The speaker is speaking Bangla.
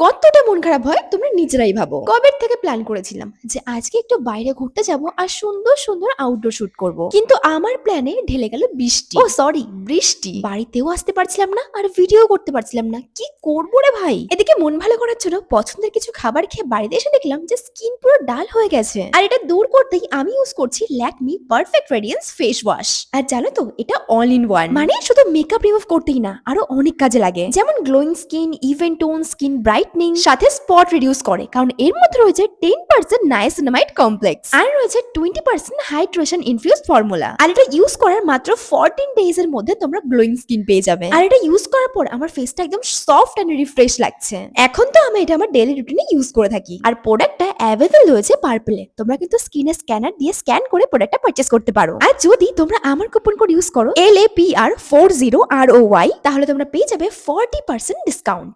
কতটা মন খারাপ হয় তোমরা নিজেরাই ভাবো। কবে থেকে প্ল্যান করেছিলাম যে আজকে একটু বাইরে ঘুরতে যাব আর সুন্দর সুন্দর আউটডোর শুট করব, কিন্তু আমার প্ল্যানে ঢেলে গেল বৃষ্টি। ও সরি, বৃষ্টি। বাড়িতেও আসতে পারছিলাম না আর ভিডিও করতে পারছিলাম না, কি করবো রে ভাই। এদিকে মন ভালো করার জন্য পছন্দের কিছু খাবার খেয়ে বাড়িতে এসে দেখলাম যে স্কিন পুরো ডাল হয়ে গেছে। আর এটা দূর করতেই আমি ইউজ করছি Lakme perfect radiance face wash. আর জানো তো এটা অল ইন ওয়ান, মানে শুধু মেকআপ রিমুভ করতেই না, আরো অনেক কাজে লাগে। যেমন glowing skin, even tone, skin brightening, সাথে স্পট রিডিউস করে, কারণ এর মধ্যে রয়েছে 10% নায়াসিনামাইড কমপ্লেক্স আর রয়েছে 20% হাইড্রেশন ইনফিউজড ফর্মুলা। আর এটা ইউজ করার মাত্র 14 ডেজ এর মধ্যে তোমরা গ্লোয়িং স্কিন পেয়ে যাবে। আর এটা ইউজ করার পর আমার ফেসটা একদম সফট এন্ড রিফ্রেশ লাগছে। এখন তো আমি এটা আমার ডেইলি রুটিনে ইউজ করে থাকি। আর প্রোডাক্টটা অ্যাভেলেবল রয়েছে পার্পলে। তোমরা কিন্তু স্কিনে স্ক্যানার দিয়ে স্ক্যান করে প্রোডাক্টটা পারচেজ করতে পারো। আর যদি তোমরা আমার কুপন কোড ইউজ করো LAPR40ROY, তাহলে তোমরা পেয়ে যাবে 40% ডিসকাউন্ট।